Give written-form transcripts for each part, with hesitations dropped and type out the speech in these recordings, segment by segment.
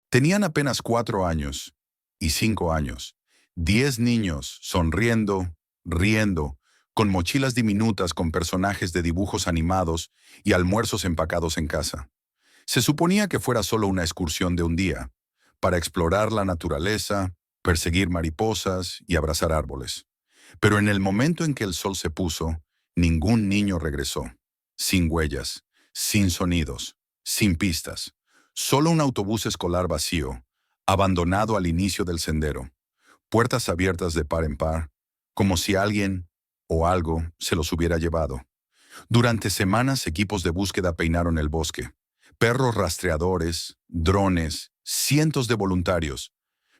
Tenían apenas 4 años y 5 años. 10 niños sonriendo, riendo, con mochilas diminutas con personajes de dibujos animados y almuerzos empacados en casa. Se suponía que fuera solo una excursión de un día, para explorar la naturaleza, perseguir mariposas y abrazar árboles. Pero en el momento en que el sol se puso, ningún niño regresó. Sin huellas, sin sonidos, sin pistas. Solo un autobús escolar vacío, abandonado al inicio del sendero. Puertas abiertas de par en par, como si alguien o algo se los hubiera llevado. Durante semanas, equipos de búsqueda peinaron el bosque. Perros rastreadores, drones, cientos de voluntarios,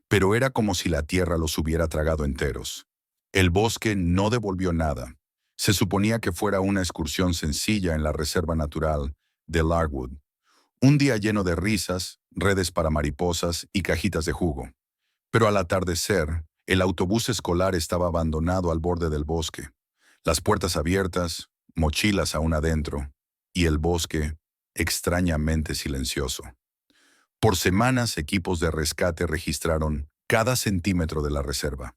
pero era como si la tierra los hubiera tragado enteros. El bosque no devolvió nada. Se suponía que fuera una excursión sencilla en la reserva natural de Larkwood. Un día lleno de risas, redes para mariposas y cajitas de jugo. Pero al atardecer, el autobús escolar estaba abandonado al borde del bosque. Las puertas abiertas, mochilas aún adentro, y el bosque extrañamente silencioso. Por semanas, equipos de rescate registraron cada centímetro de la reserva.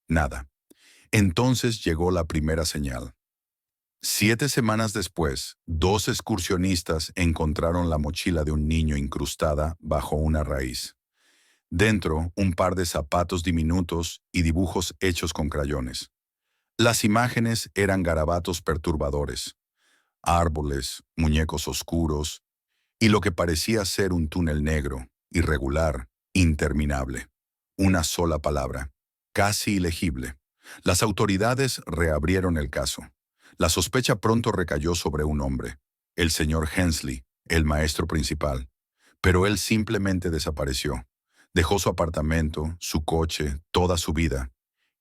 Nada. Entonces llegó la primera señal. 7 semanas después, 2 excursionistas encontraron la mochila de un niño incrustada bajo una raíz. Dentro, un par de zapatos diminutos y dibujos hechos con crayones. Las imágenes eran garabatos perturbadores. Árboles, muñecos oscuros, y lo que parecía ser un túnel negro, irregular, interminable. Una sola palabra, casi ilegible. Las autoridades reabrieron el caso. La sospecha pronto recayó sobre un hombre, el señor Hensley, el maestro principal. Pero él simplemente desapareció. Dejó su apartamento, su coche, toda su vida,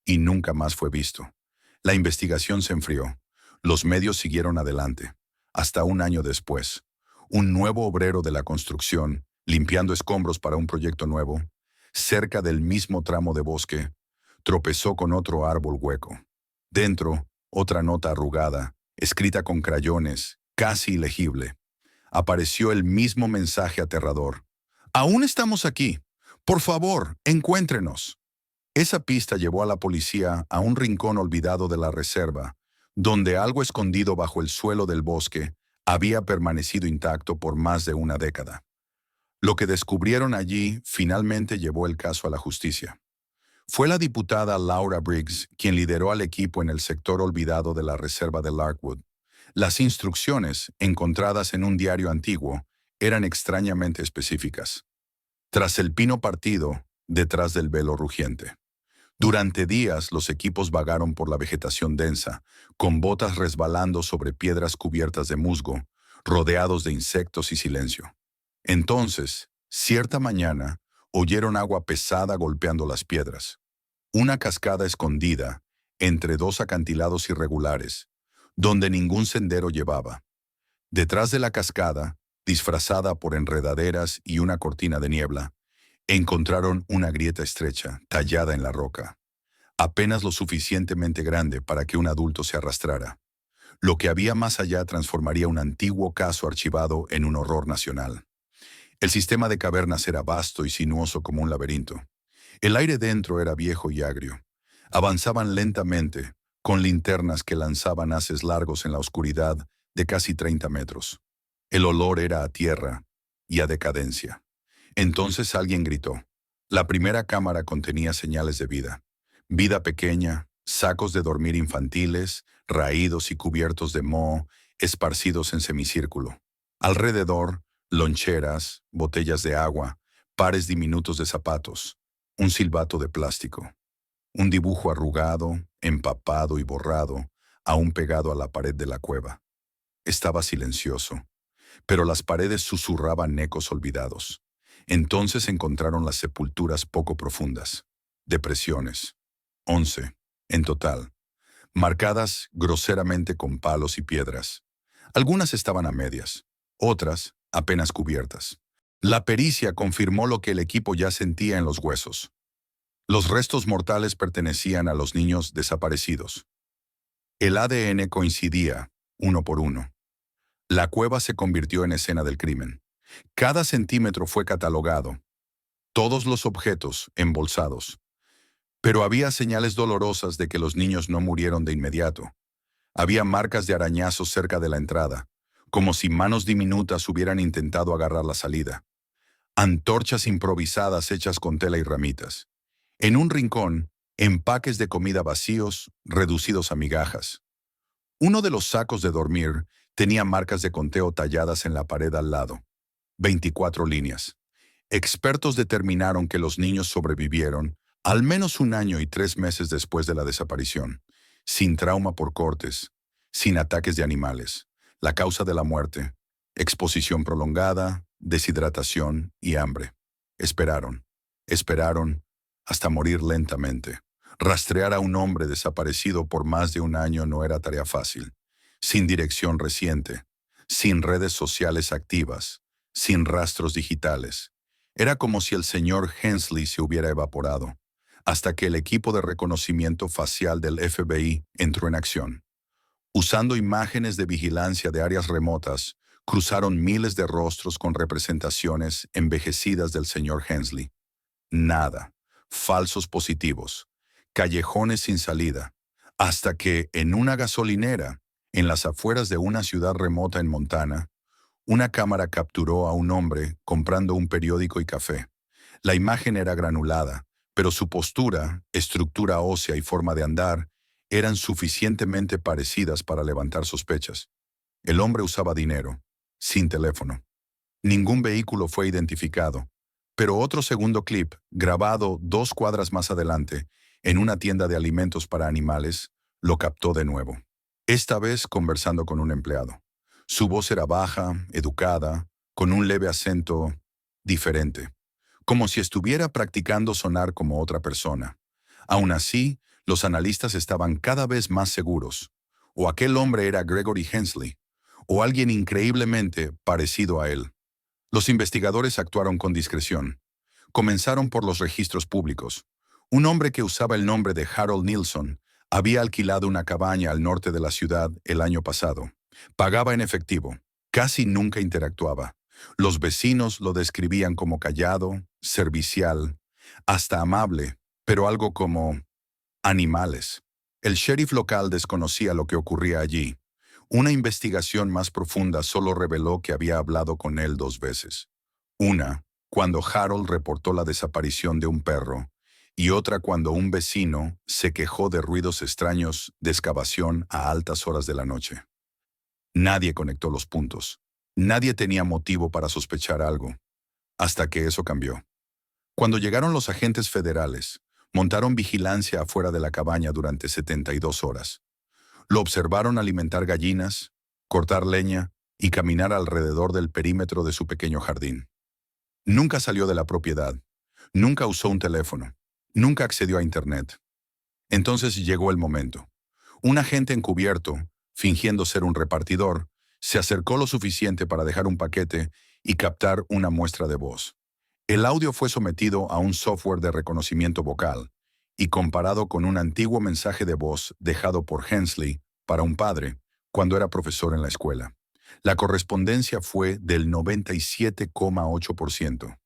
y nunca más fue visto. La investigación se enfrió. Los medios siguieron adelante. Hasta un año después, un nuevo obrero de la construcción, limpiando escombros para un proyecto nuevo, cerca del mismo tramo de bosque, tropezó con otro árbol hueco. Dentro, otra nota arrugada, escrita con crayones, casi ilegible. Apareció el mismo mensaje aterrador. «Aún estamos aquí. Por favor, encuéntrenos». Esa pista llevó a la policía a un rincón olvidado de la reserva, donde algo escondido bajo el suelo del bosque había permanecido intacto por más de una década. Lo que descubrieron allí finalmente llevó el caso a la justicia. Fue la diputada Laura Briggs quien lideró al equipo en el sector olvidado de la reserva de Larkwood. Las instrucciones, encontradas en un diario antiguo, eran extrañamente específicas. Tras el pino partido, detrás del velo rugiente. Durante días los equipos vagaron por la vegetación densa, con botas resbalando sobre piedras cubiertas de musgo, rodeados de insectos y silencio. Entonces, cierta mañana, oyeron agua pesada golpeando las piedras. Una cascada escondida, entre 2 acantilados irregulares, donde ningún sendero llevaba. Detrás de la cascada, disfrazada por enredaderas y una cortina de niebla, encontraron una grieta estrecha, tallada en la roca, apenas lo suficientemente grande para que un adulto se arrastrara. Lo que había más allá transformaría un antiguo caso archivado en un horror nacional. El sistema de cavernas era vasto y sinuoso como un laberinto. El aire dentro era viejo y agrio. Avanzaban lentamente, con linternas que lanzaban haces largos en la oscuridad de casi 30 metros. El olor era a tierra y a decadencia. Entonces alguien gritó. La primera cámara contenía señales de vida. Vida pequeña, sacos de dormir infantiles, raídos y cubiertos de moho, esparcidos en semicírculo. Alrededor, loncheras, botellas de agua, pares diminutos de zapatos, un silbato de plástico. Un dibujo arrugado, empapado y borrado, aún pegado a la pared de la cueva. Estaba silencioso, pero las paredes susurraban ecos olvidados. Entonces encontraron las sepulturas poco profundas. Depresiones. 11, en total, marcadas groseramente con palos y piedras. Algunas estaban a medias, otras apenas cubiertas. La pericia confirmó lo que el equipo ya sentía en los huesos. Los restos mortales pertenecían a los niños desaparecidos. El ADN coincidía, uno por uno. La cueva se convirtió en escena del crimen. Cada centímetro fue catalogado. todos los objetos embolsados. Pero había señales dolorosas de que los niños no murieron de inmediato. Había marcas de arañazos cerca de la entrada, como si manos diminutas hubieran intentado agarrar la salida. Antorchas improvisadas hechas con tela y ramitas. En un rincón, empaques de comida vacíos, reducidos a migajas. Uno de los sacos de dormir tenía marcas de conteo talladas en la pared al lado. 24 líneas. Expertos determinaron que los niños sobrevivieron al menos 1 año y 3 meses después de la desaparición, sin trauma por cortes, sin ataques de animales. La causa de la muerte: exposición prolongada, deshidratación y hambre. Esperaron, esperaron, hasta morir lentamente. Rastrear a un hombre desaparecido por más de 1 año no era tarea fácil. Sin dirección reciente, sin redes sociales activas, sin rastros digitales. Era como si el señor Hensley se hubiera evaporado, hasta que el equipo de reconocimiento facial del FBI entró en acción. Usando imágenes de vigilancia de áreas remotas, cruzaron miles de rostros con representaciones envejecidas del señor Hensley. Nada. Falsos positivos. Callejones sin salida. Hasta que, en una gasolinera, en las afueras de una ciudad remota en Montana, una cámara capturó a un hombre comprando un periódico y café. La imagen era granulada, pero su postura, estructura ósea y forma de andar eran suficientemente parecidas para levantar sospechas. El hombre usaba dinero, sin teléfono. Ningún vehículo fue identificado, pero otro segundo clip, grabado 2 cuadras más adelante, en una tienda de alimentos para animales, lo captó de nuevo. Esta vez conversando con un empleado. Su voz era baja, educada, con un leve acento diferente, como si estuviera practicando sonar como otra persona. Aún así, los analistas estaban cada vez más seguros. O aquel hombre era Gregory Hensley, o alguien increíblemente parecido a él. Los investigadores actuaron con discreción. Comenzaron por los registros públicos. Un hombre que usaba el nombre de Harold Nilsson había alquilado una cabaña al norte de la ciudad el año pasado. Pagaba en efectivo. Casi nunca interactuaba. Los vecinos lo describían como callado, servicial, hasta amable, pero algo como animales. El sheriff local desconocía lo que ocurría allí. Una investigación más profunda solo reveló que había hablado con él 2 veces. Una, cuando Harold reportó la desaparición de un perro, y otra cuando un vecino se quejó de ruidos extraños de excavación a altas horas de la noche. Nadie conectó los puntos. Nadie tenía motivo para sospechar algo, hasta que eso cambió. Cuando llegaron los agentes federales, montaron vigilancia afuera de la cabaña durante 72 horas. Lo observaron alimentar gallinas, cortar leña y caminar alrededor del perímetro de su pequeño jardín. Nunca salió de la propiedad, nunca usó un teléfono, nunca accedió a Internet. Entonces llegó el momento. Un agente encubierto, fingiendo ser un repartidor, se acercó lo suficiente para dejar un paquete y captar una muestra de voz. El audio fue sometido a un software de reconocimiento vocal y comparado con un antiguo mensaje de voz dejado por Hensley para un padre cuando era profesor en la escuela. La correspondencia fue del 97,8%.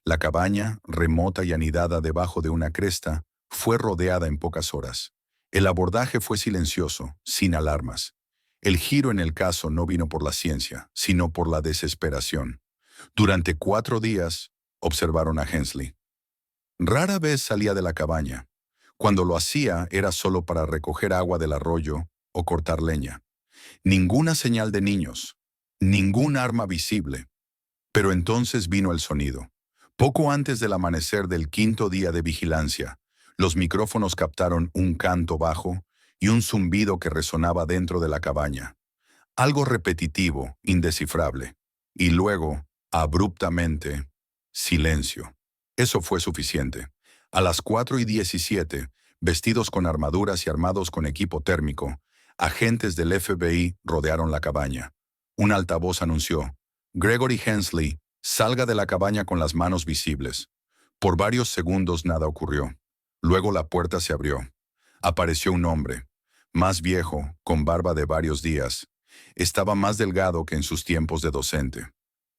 La cabaña, remota y anidada debajo de una cresta, fue rodeada en pocas horas. El abordaje fue silencioso, sin alarmas. El giro en el caso no vino por la ciencia, sino por la desesperación. Durante 4 días, observaron a Hensley. Rara vez salía de la cabaña. Cuando lo hacía era solo para recoger agua del arroyo o cortar leña. Ninguna señal de niños, ningún arma visible. Pero entonces vino el sonido. Poco antes del amanecer del 5.º día de vigilancia, los micrófonos captaron un canto bajo y un zumbido que resonaba dentro de la cabaña. Algo repetitivo, indescifrable. Y luego, abruptamente, silencio. Eso fue suficiente. A las 4:17, vestidos con armaduras y armados con equipo térmico, agentes del FBI rodearon la cabaña. Un altavoz anunció: Gregory Hensley, salga de la cabaña con las manos visibles. Por varios segundos nada ocurrió. Luego la puerta se abrió. Apareció un hombre, más viejo, con barba de varios días. Estaba más delgado que en sus tiempos de docente.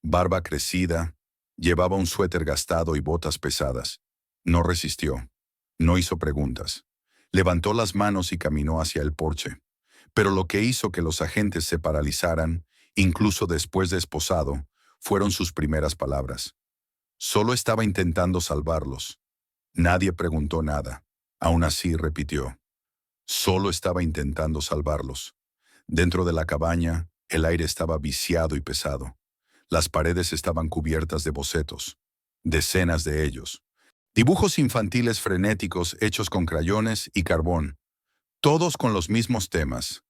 Barba crecida, Llevaba un suéter gastado y botas pesadas. No resistió. No hizo preguntas. Levantó las manos y caminó hacia el porche. Pero lo que hizo que los agentes se paralizaran, incluso después de esposado, fueron sus primeras palabras. Solo estaba intentando salvarlos. Nadie preguntó nada. Aún así repitió. Solo estaba intentando salvarlos. Dentro de la cabaña, el aire estaba viciado y pesado. Las paredes estaban cubiertas de bocetos. Decenas de ellos. Dibujos infantiles frenéticos hechos con crayones y carbón. Todos con los mismos temas.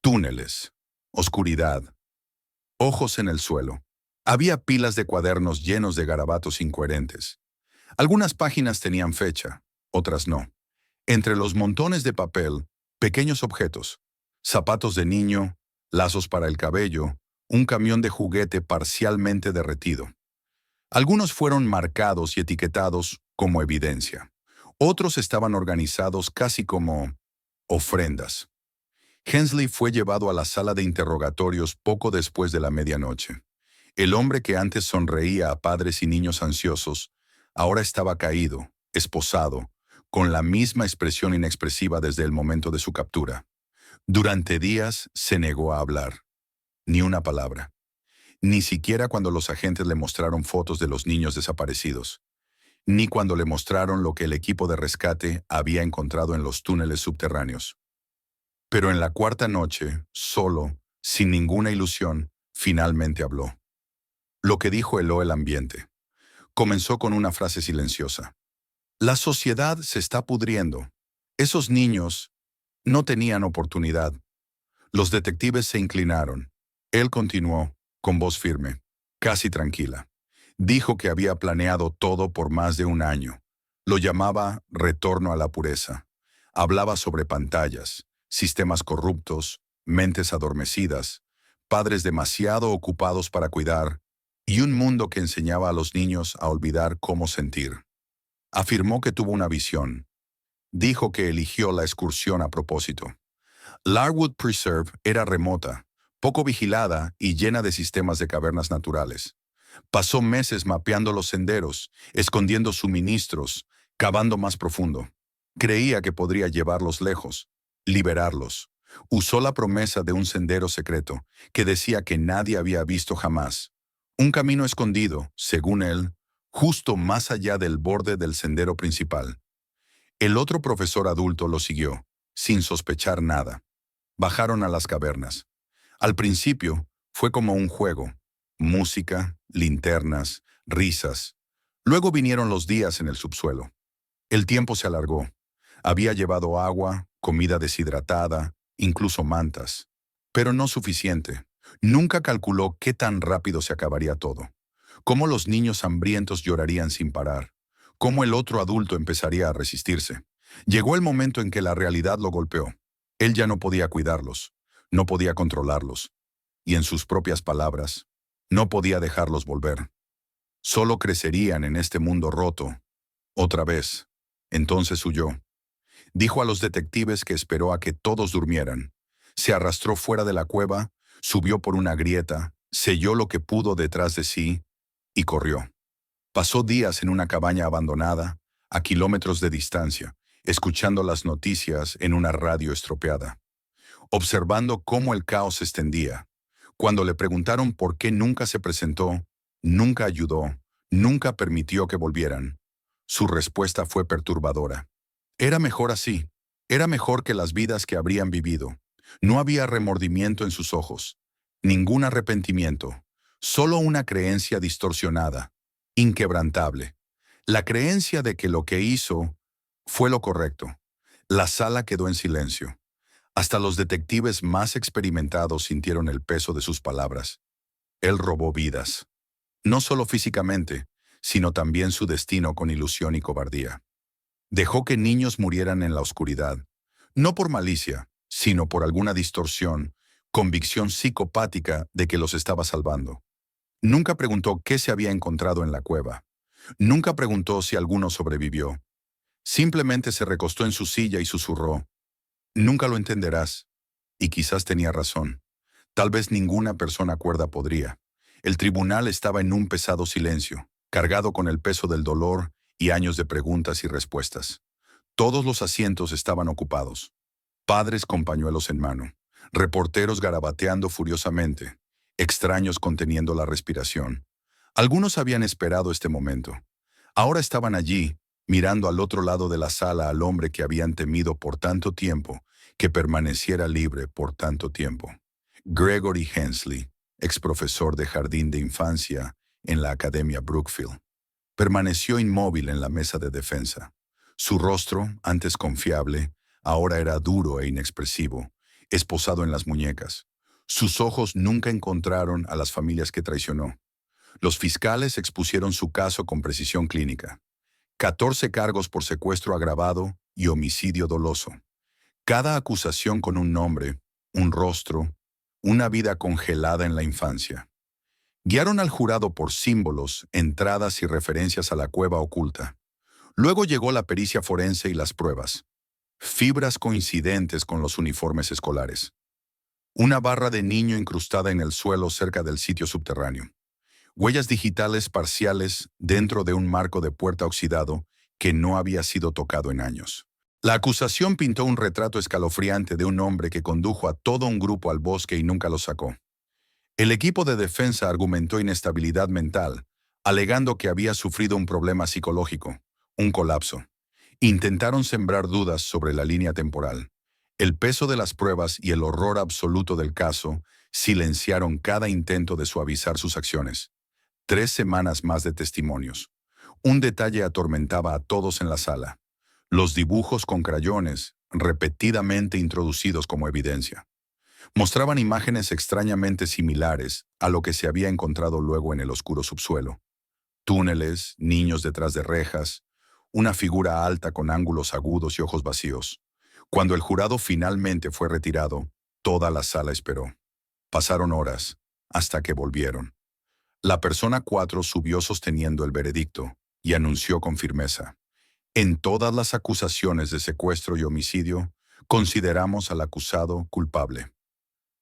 Túneles. Oscuridad. Ojos en el suelo. Había pilas de cuadernos llenos de garabatos incoherentes. Algunas páginas tenían fecha, otras no. Entre los montones de papel, pequeños objetos, zapatos de niño, lazos para el cabello, un camión de juguete parcialmente derretido. Algunos fueron marcados y etiquetados como evidencia. Otros estaban organizados casi como ofrendas. Hensley fue llevado a la sala de interrogatorios poco después de la medianoche. El hombre que antes sonreía a padres y niños ansiosos, ahora estaba caído, esposado, con la misma expresión inexpresiva desde el momento de su captura. Durante días se negó a hablar. Ni una palabra. Ni siquiera cuando los agentes le mostraron fotos de los niños desaparecidos. Ni cuando le mostraron lo que el equipo de rescate había encontrado en los túneles subterráneos. Pero en la cuarta noche, solo, sin ninguna ilusión, finalmente habló. Lo que dijo heló el ambiente. Comenzó con una frase silenciosa. La sociedad se está pudriendo. Esos niños no tenían oportunidad. Los detectives se inclinaron. Él continuó, con voz firme, casi tranquila. Dijo que había planeado todo por más de un año. Lo llamaba retorno a la pureza. Hablaba sobre pantallas, sistemas corruptos, mentes adormecidas, padres demasiado ocupados para cuidar, y un mundo que enseñaba a los niños a olvidar cómo sentir. Afirmó que tuvo una visión. Dijo que eligió la excursión a propósito. Larwood Preserve era remota, poco vigilada y llena de sistemas de cavernas naturales. Pasó meses mapeando los senderos, escondiendo suministros, cavando más profundo. Creía que podría llevarlos lejos, liberarlos. Usó la promesa de un sendero secreto, que decía que nadie había visto jamás. Un camino escondido, según él, justo más allá del borde del sendero principal. El otro profesor adulto lo siguió, sin sospechar nada. Bajaron a las cavernas. Al principio, fue como un juego. Música, linternas, risas. Luego vinieron los días en el subsuelo. El tiempo se alargó. Había llevado agua, comida deshidratada, incluso mantas. Pero no suficiente. Nunca calculó qué tan rápido se acabaría todo. Cómo los niños hambrientos llorarían sin parar. Cómo el otro adulto empezaría a resistirse. Llegó el momento en que la realidad lo golpeó. Él ya no podía cuidarlos. No podía controlarlos. Y en sus propias palabras, no podía dejarlos volver. Solo crecerían en este mundo roto. Otra vez. Entonces huyó. Dijo a los detectives que esperó a que todos durmieran. Se arrastró fuera de la cueva, subió por una grieta, selló lo que pudo detrás de sí y corrió. Pasó días en una cabaña abandonada, a kilómetros de distancia, escuchando las noticias en una radio estropeada, observando cómo el caos se extendía. Cuando le preguntaron por qué nunca se presentó, nunca ayudó, nunca permitió que volvieran, su respuesta fue perturbadora. Era mejor así. Era mejor que las vidas que habrían vivido. No había remordimiento en sus ojos, ningún arrepentimiento, solo una creencia distorsionada, inquebrantable. La creencia de que lo que hizo fue lo correcto. La sala quedó en silencio. Hasta los detectives más experimentados sintieron el peso de sus palabras. Él robó vidas. No solo físicamente, sino también su destino con ilusión y cobardía. Dejó que niños murieran en la oscuridad, no por malicia, sino por alguna distorsión, convicción psicopática de que los estaba salvando. Nunca preguntó qué se había encontrado en la cueva. Nunca preguntó si alguno sobrevivió. Simplemente se recostó en su silla y susurró, «Nunca lo entenderás». Y quizás tenía razón. Tal vez ninguna persona cuerda podría. El tribunal estaba en un pesado silencio. cargado con el peso del dolor y años de preguntas y respuestas. Todos los asientos estaban ocupados. Padres con pañuelos en mano, reporteros garabateando furiosamente, extraños conteniendo la respiración. Algunos habían esperado este momento. Ahora estaban allí, mirando al otro lado de la sala al hombre que habían temido por tanto tiempo, que permaneciera libre por tanto tiempo. Gregory Hensley, ex profesor de jardín de infancia en la Academia Brookfield, permaneció inmóvil en la mesa de defensa. Su rostro, antes confiable, ahora era duro e inexpresivo, esposado en las muñecas. Sus ojos nunca encontraron a las familias que traicionó. Los fiscales expusieron su caso con precisión clínica. 14 cargos por secuestro agravado y homicidio doloso. Cada acusación con un nombre, un rostro, una vida congelada en la infancia. Guiaron al jurado por símbolos, entradas y referencias a la cueva oculta. Luego llegó la pericia forense y las pruebas. Fibras coincidentes con los uniformes escolares. Una barra de niño incrustada en el suelo cerca del sitio subterráneo. Huellas digitales parciales dentro de un marco de puerta oxidado que no había sido tocado en años. La acusación pintó un retrato escalofriante de un hombre que condujo a todo un grupo al bosque y nunca lo sacó. El equipo de defensa argumentó inestabilidad mental, alegando que había sufrido un problema psicológico, un colapso. Intentaron sembrar dudas sobre la línea temporal. El peso de las pruebas y el horror absoluto del caso silenciaron cada intento de suavizar sus acciones. 3 semanas más de testimonios. Un detalle atormentaba a todos en la sala. Los dibujos con crayones, repetidamente introducidos como evidencia. Mostraban imágenes extrañamente similares a lo que se había encontrado luego en el oscuro subsuelo. Túneles, niños detrás de rejas, una figura alta con ángulos agudos y ojos vacíos. Cuando el jurado finalmente fue retirado, toda la sala esperó. Pasaron horas, hasta que volvieron. La persona 4 subió sosteniendo el veredicto y anunció con firmeza: en todas las acusaciones de secuestro y homicidio, consideramos al acusado culpable.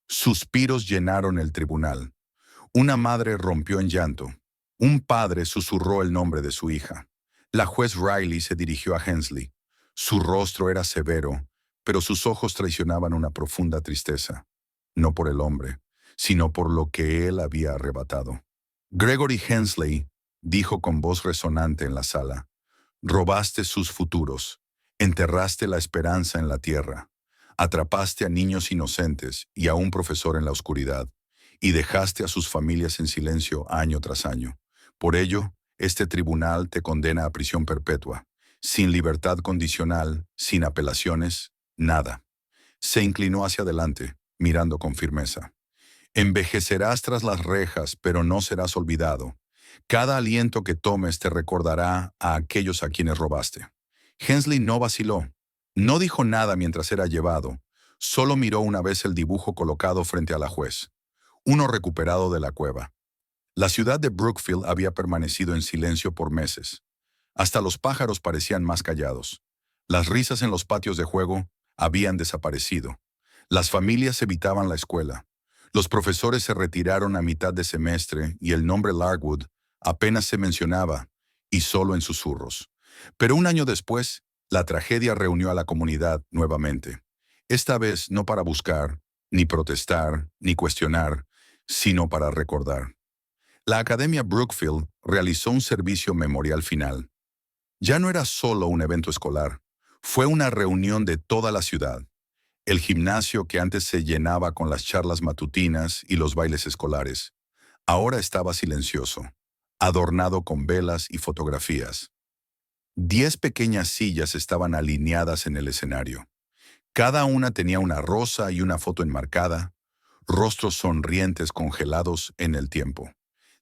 Suspiros llenaron el tribunal. Una madre rompió en llanto. Un padre susurró el nombre de su hija. La juez Riley se dirigió a Hensley. Su rostro era severo, pero sus ojos traicionaban una profunda tristeza. No por el hombre, sino por lo que él había arrebatado. Gregory Hensley dijo con voz resonante en la sala: robaste sus futuros, enterraste la esperanza en la tierra, atrapaste a niños inocentes y a un profesor en la oscuridad, y dejaste a sus familias en silencio año tras año. Por ello, este tribunal te condena a prisión perpetua, sin libertad condicional, sin apelaciones, nada. Se inclinó hacia adelante, mirando con firmeza. Envejecerás tras las rejas, pero no serás olvidado. Cada aliento que tomes te recordará a aquellos a quienes robaste. Hensley no vaciló. No dijo nada mientras era llevado. Solo miró una vez el dibujo colocado frente a la juez. Uno recuperado de la cueva. La ciudad de Brookfield había permanecido en silencio por meses. Hasta los pájaros parecían más callados. Las risas en los patios de juego habían desaparecido. Las familias evitaban la escuela. Los profesores se retiraron a mitad de semestre y el nombre Larkwood apenas se mencionaba, y solo en susurros. Pero un año después, la tragedia reunió a la comunidad nuevamente. Esta vez no para buscar, ni protestar, ni cuestionar, sino para recordar. La Academia Brookfield realizó un servicio memorial final. Ya no era solo un evento escolar, fue una reunión de toda la ciudad. El gimnasio que antes se llenaba con las charlas matutinas y los bailes escolares, ahora estaba silencioso, adornado con velas y fotografías. 10 pequeñas sillas estaban alineadas en el escenario. Cada una tenía una rosa y una foto enmarcada, rostros sonrientes congelados en el tiempo.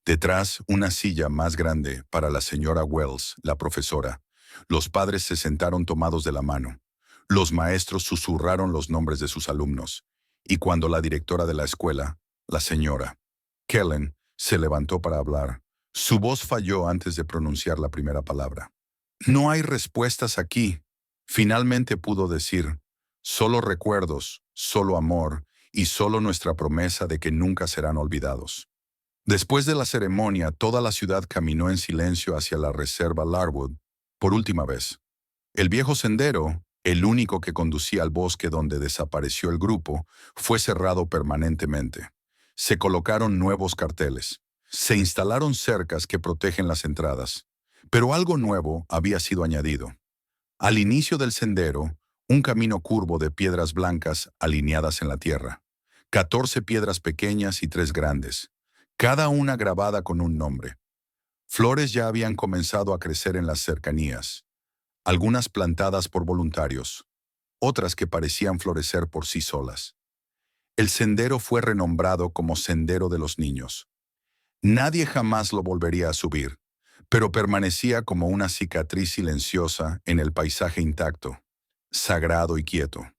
Detrás, una silla más grande para la señora Wells, la profesora. Los padres se sentaron tomados de la mano. Los maestros susurraron los nombres de sus alumnos. Y cuando la directora de la escuela, la señora Kellen, se levantó para hablar, su voz falló antes de pronunciar la primera palabra. No hay respuestas aquí. Finalmente pudo decir: solo recuerdos, solo amor y solo nuestra promesa de que nunca serán olvidados. Después de la ceremonia, toda la ciudad caminó en silencio hacia la reserva Larwood por última vez. El viejo sendero, el único que conducía al bosque donde desapareció el grupo, fue cerrado permanentemente. Se colocaron nuevos carteles. Se instalaron cercas que protegen las entradas. Pero algo nuevo había sido añadido. Al inicio del sendero, un camino curvo de piedras blancas alineadas en la tierra. 14 piedras pequeñas y 3 grandes, cada una grabada con un nombre. Flores ya habían comenzado a crecer en las cercanías, algunas plantadas por voluntarios, otras que parecían florecer por sí solas. El sendero fue renombrado como Sendero de los Niños. Nadie jamás lo volvería a subir, pero permanecía como una cicatriz silenciosa en el paisaje intacto, sagrado y quieto.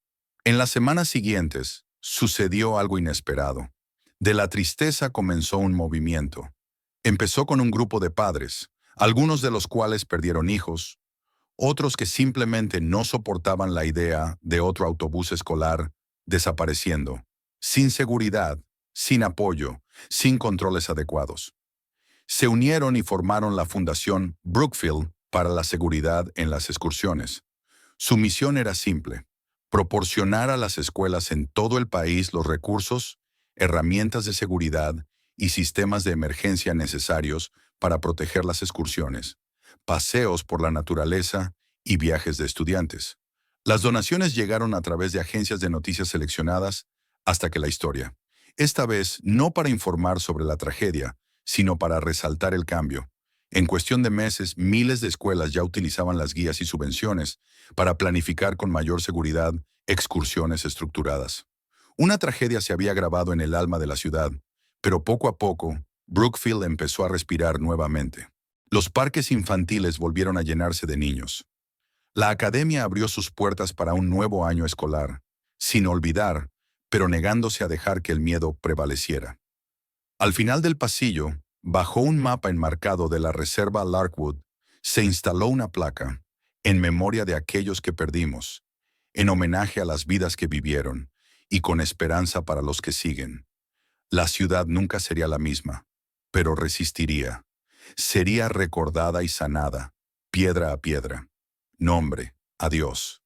En las semanas siguientes, sucedió algo inesperado. De la tristeza comenzó un movimiento. Empezó con un grupo de padres, algunos de los cuales perdieron hijos, otros que simplemente no soportaban la idea de otro autobús escolar desapareciendo, sin seguridad, sin apoyo, sin controles adecuados. Se unieron y formaron la Fundación Brookfield para la seguridad en las excursiones. Su misión era simple: proporcionar a las escuelas en todo el país los recursos, herramientas de seguridad y sistemas de emergencia necesarios para proteger las excursiones, paseos por la naturaleza y viajes de estudiantes. Las donaciones llegaron a través de agencias de noticias seleccionadas hasta que la historia. Esta vez no para informar sobre la tragedia, sino para resaltar el cambio. En cuestión de meses, miles de escuelas ya utilizaban las guías y subvenciones para planificar con mayor seguridad excursiones estructuradas. Una tragedia se había grabado en el alma de la ciudad, pero poco a poco, Brookfield empezó a respirar nuevamente. Los parques infantiles volvieron a llenarse de niños. La academia abrió sus puertas para un nuevo año escolar, sin olvidar, pero negándose a dejar que el miedo prevaleciera. Al final del pasillo, bajo un mapa enmarcado de la reserva Larkwood, se instaló una placa, en memoria de aquellos que perdimos, en homenaje a las vidas que vivieron, y con esperanza para los que siguen. La ciudad nunca sería la misma, pero resistiría. Sería recordada y sanada, piedra a piedra. Nombre: adiós.